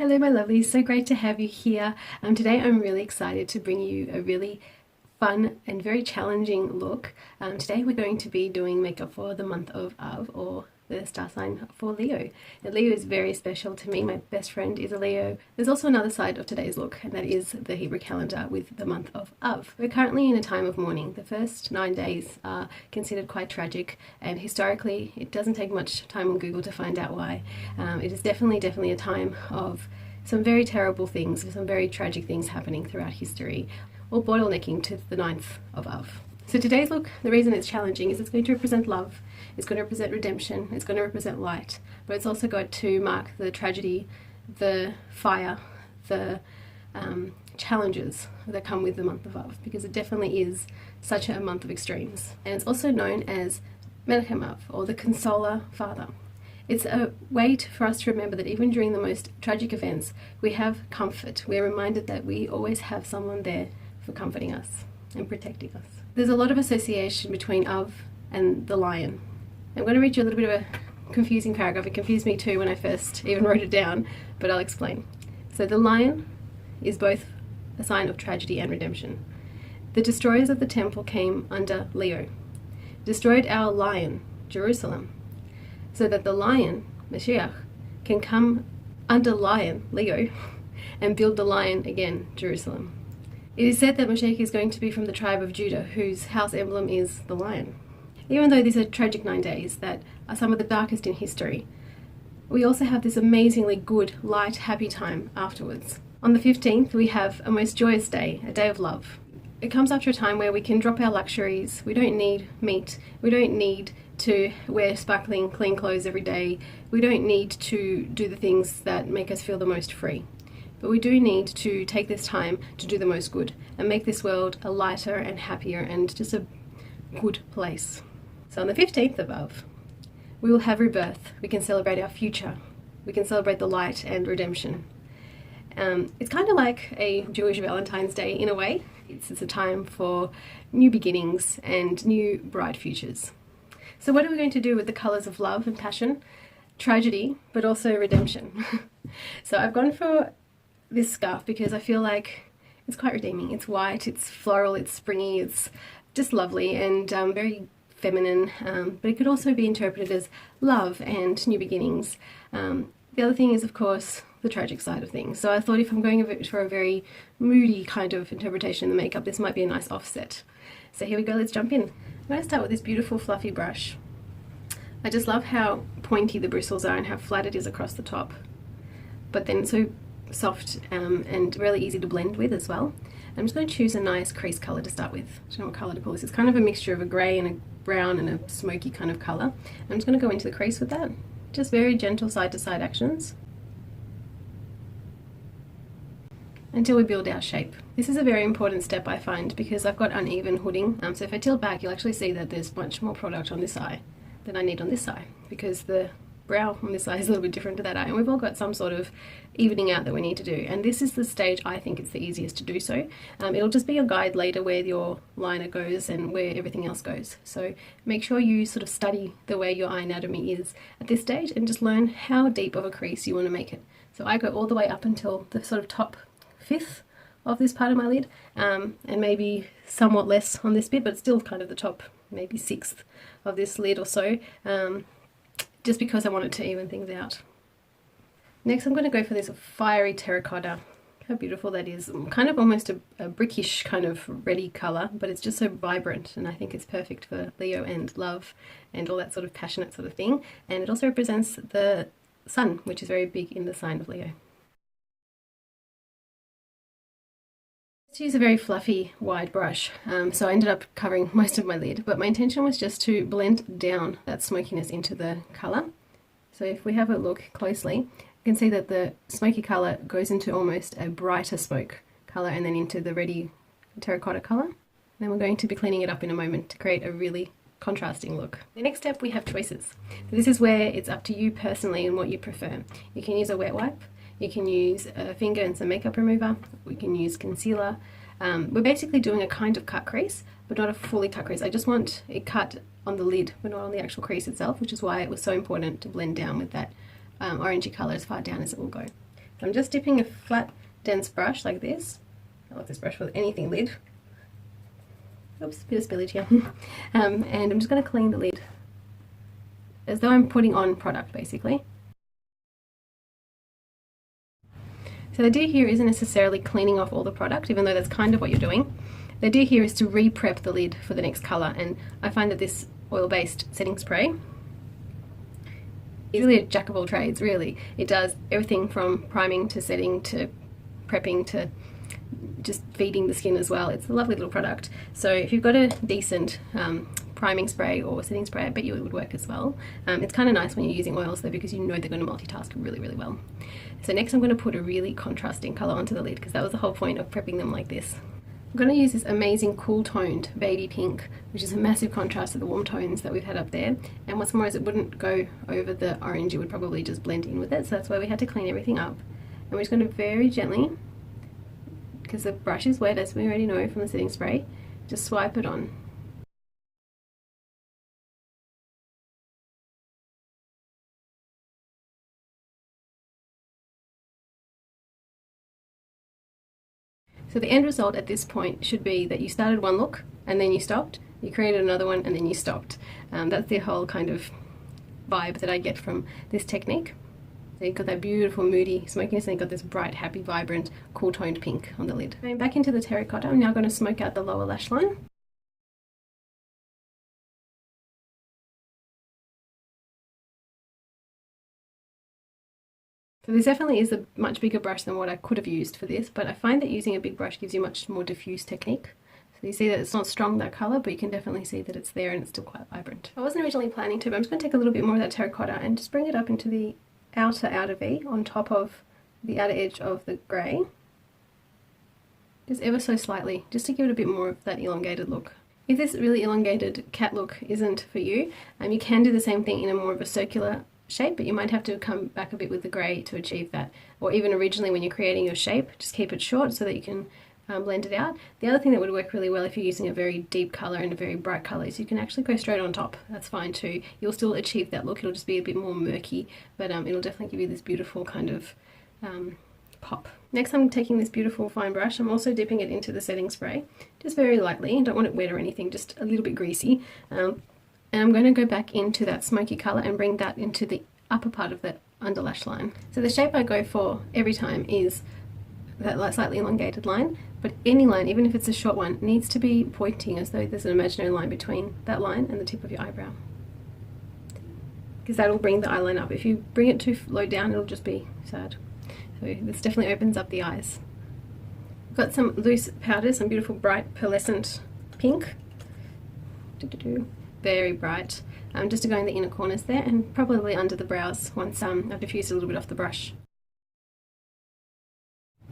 Hello my lovelies, so great to have you here. Today I'm really excited to bring you a really fun and very challenging look. Today we're going to be doing makeup for the month of Av, or the star sign for Leo. Now, Leo is very special to me. My best friend is a Leo. There's also another side of today's look, and that is the Hebrew calendar with the month of Av. We're currently in a time of mourning. The first 9 days are considered quite tragic, and historically it doesn't take much time on Google to find out why. It is definitely a time of some very terrible things, some very tragic things happening throughout history, all bottlenecking to the 9th of Av. So today's look, the reason it's challenging is it's going to represent love, it's going to represent redemption, it's going to represent light, but it's also going to mark the tragedy, the fire, the challenges that come with the month of Av, because it definitely is such a month of extremes. And it's also known as Menachem Av, or the Consoler Father. It's a way for us to remember that even during the most tragic events, we have comfort. We're reminded that we always have someone there for comforting us and protecting us. There's a lot of association between Av and the lion. I'm going to read you a little bit of a confusing paragraph. It confused me too when I first even wrote it down, but I'll explain. So the lion is both a sign of tragedy and redemption. The destroyers of the temple came under Leo, destroyed our lion, Jerusalem, so that the lion, Mashiach, can come under lion, Leo, and build the lion again, Jerusalem. It is said that Mashiach is going to be from the tribe of Judah, whose house emblem is the lion. Even though these are tragic 9 days that are some of the darkest in history, we also have this amazingly good, light, happy time afterwards. On the 15th, we have a most joyous day, a day of love. It comes after a time where we can drop our luxuries. We don't need meat. We don't need to wear sparkling, clean clothes every day. We don't need to do the things that make us feel the most free. But we do need to take this time to do the most good and make this world a lighter and happier and just a good place. So on the 15th of Av, we will have rebirth. We can celebrate our future. We can celebrate the light and redemption. It's kind of like a Jewish Valentine's Day in a way. It's a time for new beginnings and new bright futures. So what are we going to do with the colours of love and passion, tragedy, but also redemption? So I've gone for this scarf because I feel like it's quite redeeming. It's white, it's floral, it's springy, it's just lovely and very feminine, but it could also be interpreted as love and new beginnings. The other thing is, of course, the tragic side of things. So I thought if I'm going for a very moody kind of interpretation in the makeup, this might be a nice offset. So here we go, let's jump in. I'm going to start with this beautiful fluffy brush. I just love how pointy the bristles are and how flat it is across the top, but then so soft and really easy to blend with as well. I'm just going to choose a nice crease colour to start with. I don't know what colour to pull this. It's kind of a mixture of a grey and a brown and a smoky kind of colour. I'm just going to go into the crease with that. Just very gentle side to side actions until we build our shape. This is a very important step I find because I've got uneven hooding. So if I tilt back, you'll actually see that there's much more product on this eye than I need on this eye, because the brow on this eye is a little bit different to that eye, and we've all got some sort of evening out that we need to do, and this is the stage I think it's the easiest to do so. It'll just be your guide later where your liner goes and where everything else goes, so make sure you sort of study the way your eye anatomy is at this stage and just learn how deep of a crease you want to make it. So I go all the way up until the sort of top fifth of this part of my lid, and maybe somewhat less on this bit, but still kind of the top maybe sixth of this lid or so, just because I want it to even things out. Next I'm going to go for this fiery terracotta. How beautiful that is. Kind of almost a brickish kind of reddy colour, but it's just so vibrant, and I think it's perfect for Leo and love and all that sort of passionate sort of thing. And it also represents the sun, which is very big in the sign of Leo. To use a very fluffy wide brush, so I ended up covering most of my lid, but my intention was just to blend down that smokiness into the colour. So if we have a look closely, you can see that the smoky colour goes into almost a brighter smoke colour and then into the reddy terracotta colour. Then we're going to be cleaning it up in a moment to create a really contrasting look. The next step, we have choices. So this is where it's up to you personally and what you prefer. You can use a wet wipe, you can use a finger and some makeup remover, we can use concealer. We're basically doing a kind of cut crease, but not a fully cut crease. I just want it cut on the lid, but not on the actual crease itself, which is why it was so important to blend down with that orangey colour as far down as it will go. I'm just dipping a flat, dense brush like this. I like this brush for anything lid. Oops, bit of spillage here. And I'm just going to clean the lid as though I'm putting on product, basically. So the idea here isn't necessarily cleaning off all the product, even though that's kind of what you're doing. The idea here is to re-prep the lid for the next colour, and I find that this oil-based setting spray is really a jack of all trades, really. It does everything from priming to setting to prepping to just feeding the skin as well. It's a lovely little product. So if you've got a decent priming spray or setting spray, I bet you it would work as well. It's kind of nice when you're using oils though, because you know they're going to multitask really, really well. So next I'm going to put a really contrasting colour onto the lid, because that was the whole point of prepping them like this. I'm going to use this amazing cool toned baby pink, which is a massive contrast to the warm tones that we've had up there. And what's more is it wouldn't go over the orange, it would probably just blend in with it. So that's why we had to clean everything up. And we're just going to very gently, because the brush is wet as we already know from the setting spray, just swipe it on. So the end result at this point should be that you started one look and then you stopped, you created another one and then you stopped. That's the whole kind of vibe that I get from this technique. So you've got that beautiful moody smokiness, and you've got this bright, happy, vibrant, cool toned pink on the lid. Going back into the terracotta, I'm now going to smoke out the lower lash line. So this definitely is a much bigger brush than what I could have used for this, but I find that using a big brush gives you much more diffuse technique. So you see that it's not strong, that colour, but you can definitely see that it's there and it's still quite vibrant. I wasn't originally planning to, but I'm just going to take a little bit more of that terracotta and just bring it up into the outer V on top of the outer edge of the grey. Just ever so slightly, just to give it a bit more of that elongated look. If this really elongated cat look isn't for you, you can do the same thing in a more of a circular shape, but you might have to come back a bit with the grey to achieve that. Or even originally when you're creating your shape, just keep it short so that you can blend it out. The other thing that would work really well if you're using a very deep colour and a very bright colour is you can actually go straight on top. That's fine too. You'll still achieve that look, it'll just be a bit more murky, but it'll definitely give you this beautiful kind of pop. Next I'm taking this beautiful fine brush. I'm also dipping it into the setting spray, just very lightly. Don't want it wet or anything, just a little bit greasy. And I'm going to go back into that smoky colour and bring that into the upper part of the under lash line. So the shape I go for every time is that slightly elongated line, but any line, even if it's a short one, needs to be pointing as though there's an imaginary line between that line and the tip of your eyebrow, because that'll bring the eyeline up. If you bring it too low down, it'll just be sad. So this definitely opens up the eyes. I've got some loose powders, some beautiful bright pearlescent pink. Very bright, just to go in the inner corners there and probably under the brows once I've diffused a little bit off the brush.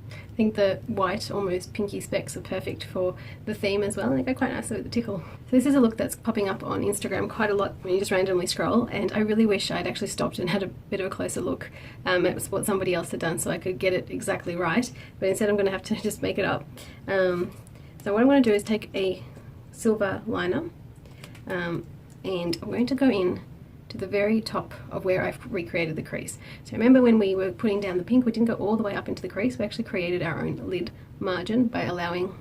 I think the white, almost pinky specks are perfect for the theme as well, and they go quite nicely with the tickle. So this is a look that's popping up on Instagram quite a lot when you just randomly scroll, and I really wish I'd actually stopped and had a bit of a closer look at what somebody else had done so I could get it exactly right, but instead I'm going to have to just make it up. So what I'm going to do is take a silver liner, and I'm going to go in to the very top of where I've recreated the crease. So remember when we were putting down the pink, we didn't go all the way up into the crease, we actually created our own lid margin by allowing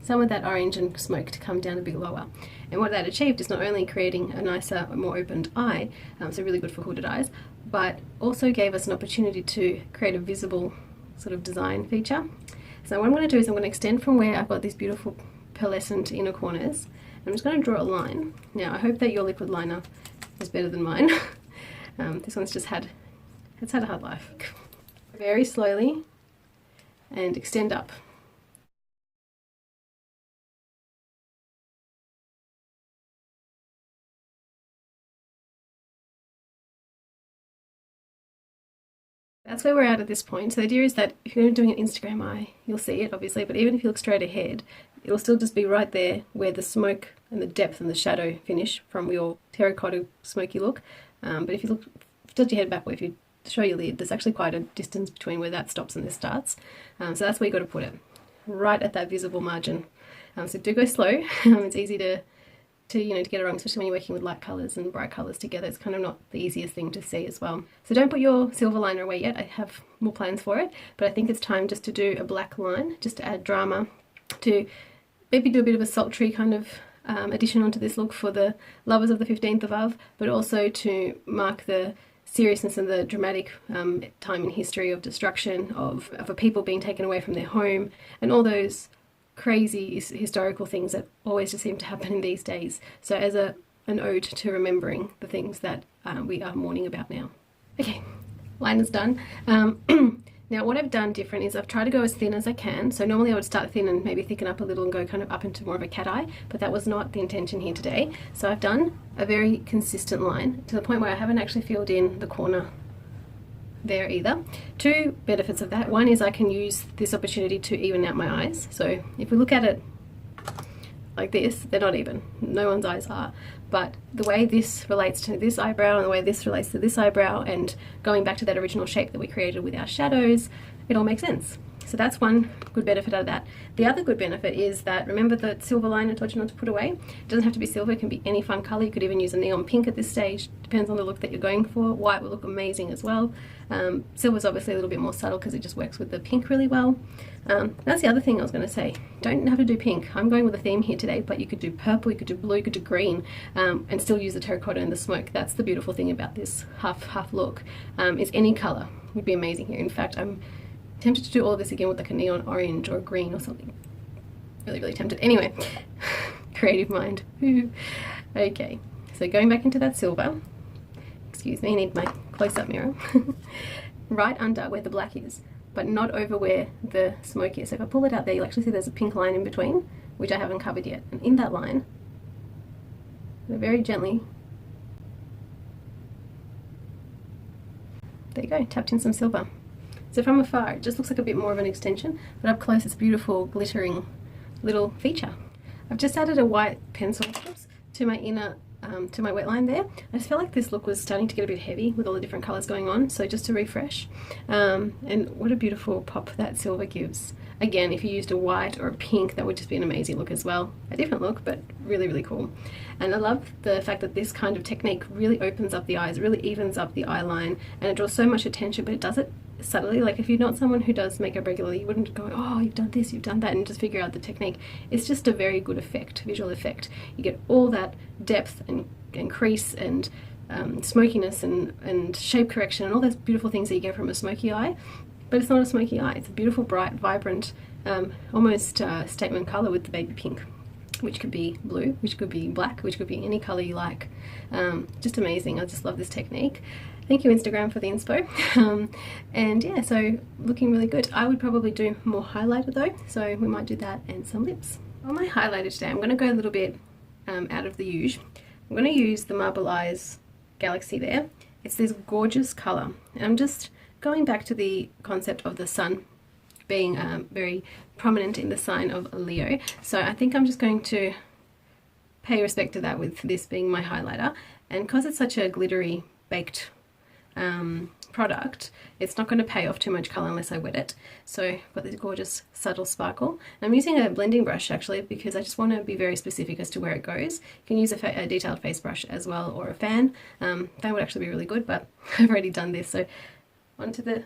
some of that orange and smoke to come down a bit lower. And what that achieved is not only creating a nicer, more opened eye, so really good for hooded eyes, but also gave us an opportunity to create a visible sort of design feature. So what I'm going to do is I'm going to extend from where I've got these beautiful pearlescent inner corners. I'm just going to draw a line. Now I hope that your liquid liner is better than mine. This one's just had a hard life. Very slowly and extend up. That's where we're at this point. So the idea is that if you're doing an Instagram eye, you'll see it obviously, but even if you look straight ahead, it'll still just be right there where the smoke and the depth and the shadow finish from your terracotta smoky look. But if you look, tilt your head back, or if you show your lid, there's actually quite a distance between where that stops and this starts. So that's where you've got to put it, right at that visible margin. So do go slow. It's easy to to get it wrong, especially when you're working with light colours and bright colours together. It's kind of not the easiest thing to see as well. So don't put your silver liner away yet. I have more plans for it, but I think it's time just to do a black line, just to add drama, to maybe do a bit of a sultry kind of addition onto this look for the lovers of the 15th of Av, but also to mark the seriousness and the dramatic time in history of destruction, of a people being taken away from their home, and all those crazy historical things that always just seem to happen in these days. So as an ode to remembering the things that we are mourning about now. Okay, line is done. Now what I've done different is I've tried to go as thin as I can. So normally I would start thin and maybe thicken up a little and go kind of up into more of a cat eye, but that was not the intention here today. So I've done a very consistent line to the point where I haven't actually filled in the corner there either. Two benefits of that. One is I can use this opportunity to even out my eyes. So if we look at it like this, they're not even. No one's eyes are. But the way this relates to this eyebrow and the way this relates to this eyebrow, and going back to that original shape that we created with our shadows, it all makes sense. So that's one good benefit out of that. The other good benefit is that, remember the silver line I told you not to put away? It doesn't have to be silver, it can be any fun color. You could even use a neon pink at this stage, depends on the look that you're going for. White will look amazing as well. Silver's obviously a little bit more subtle because it just works with the pink really well. That's the other thing I was going to say. Don't have to do pink. I'm going with a theme here today, but you could do purple, you could do blue, you could do green, and still use the terracotta and the smoke. That's the beautiful thing about this half look, is any color would be amazing here. In fact, I'm tempted to do all of this again with like a neon orange or green or something. Really tempted. Anyway, creative mind. Okay, so going back into that silver, excuse me, I need my close-up mirror, right under where the black is, but not over where the smoke is. So if I pull it out there, you'll actually see there's a pink line in between, which I haven't covered yet. And in that line, very gently, there you go, tapped in some silver. So from afar, it just looks like a bit more of an extension, but up close, it's a beautiful, glittering little feature. I've just added a white pencil to my inner, to my wet line there. I just felt like this look was starting to get a bit heavy with all the different colors going on, so just to refresh. And what a beautiful pop that silver gives. Again, if you used a white or a pink, that would just be an amazing look as well. A different look, but really cool. And I love the fact that this kind of technique really opens up the eyes, really evens up the eye line, and it draws so much attention, but it does it subtly. Like if you're not someone who does makeup regularly, you wouldn't go, oh, you've done this, you've done that, and just figure out the technique. It's just a very good effect, visual effect. You get all that depth and crease and smokiness and shape correction and all those beautiful things that you get from a smoky eye. But it's not a smoky eye, it's a beautiful, bright, vibrant, almost statement color with the baby pink, which could be blue, which could be black, which could be any color you like. Just amazing. I just love this technique. Thank you, Instagram, for the inspo. And yeah, so looking really good. I would probably do more highlighter though, so we might do that and some lips. On my highlighter today, I'm going to go a little bit out of the usual. I'm going to use the Marble Eyes Galaxy there. It's this gorgeous color, and I'm just going back to the concept of the sun being very prominent in the sign of Leo. So I think I'm just going to pay respect to that with this being my highlighter. And because it's such a glittery baked product, it's not going to pay off too much color unless I wet it. So I've got this gorgeous subtle sparkle. I'm using a blending brush actually because I just want to be very specific as to where it goes. You can use a detailed face brush as well, or a fan. Fan would actually be really good, but I've already done this. So onto the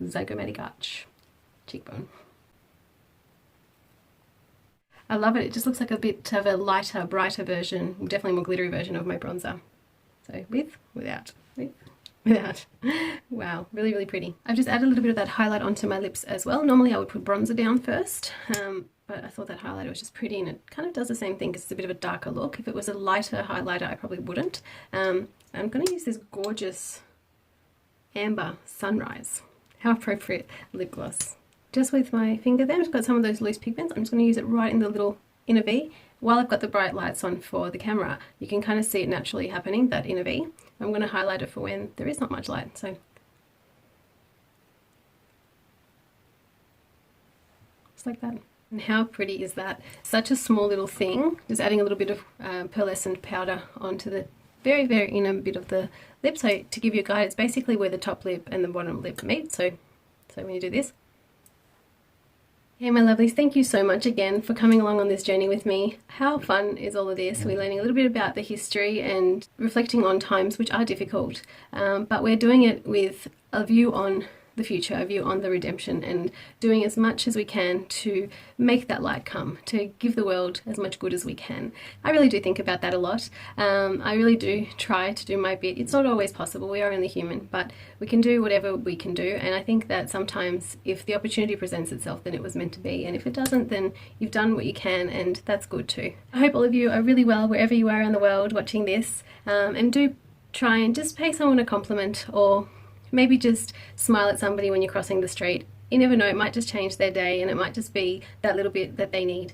zygomatic arch, cheekbone. I love it. It just looks like a bit of a lighter, brighter version, definitely more glittery version of my bronzer. So with, without, with, without. Wow, really pretty. I've just added a little bit of that highlight onto my lips as well. Normally I would put bronzer down first, but I thought that highlighter was just pretty, and it kind of does the same thing because it's a bit of a darker look. If it was a lighter highlighter, I probably wouldn't. I'm going to use this gorgeous Amber Sunrise. How appropriate lip gloss. Just with my finger there, I've just got some of those loose pigments. I'm just going to use it right in the little inner V. While I've got the bright lights on for the camera, you can kind of see it naturally happening, that inner V. I'm going to highlight it for when there is not much light. So just like that. And how pretty is that? Such a small little thing. Just adding a little bit of pearlescent powder onto the very inner bit of the lip. So to give you a guide, it's basically where the top lip and the bottom lip meet. So when you do this, Hey my lovelies, thank you so much again for coming along on this journey with me. How fun is all of this? We're learning a little bit about the history and reflecting on times which are difficult, but we're doing it with a view on the future, a view on the redemption, and doing as much as we can to make that light come, to give the world as much good as we can. I really do think about that a lot. I really do try to do my bit. It's not always possible, we are only human, but we can do whatever we can do, and I think that sometimes if the opportunity presents itself, then it was meant to be, and if it doesn't, then you've done what you can, and that's good too. I hope all of you are really well wherever you are in the world watching this, and do try and just pay someone a compliment, or maybe just smile at somebody when you're crossing the street. You never know, it might just change their day, and it might just be that little bit that they need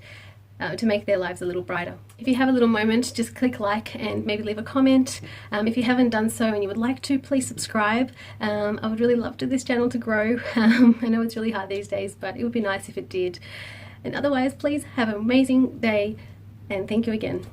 to make their lives a little brighter. If you have a little moment, just click like and maybe leave a comment. If you haven't done so and you would like to, please subscribe. I would really love this channel to grow. I know it's really hard these days, but it would be nice if it did. And otherwise, please have an amazing day, and thank you again.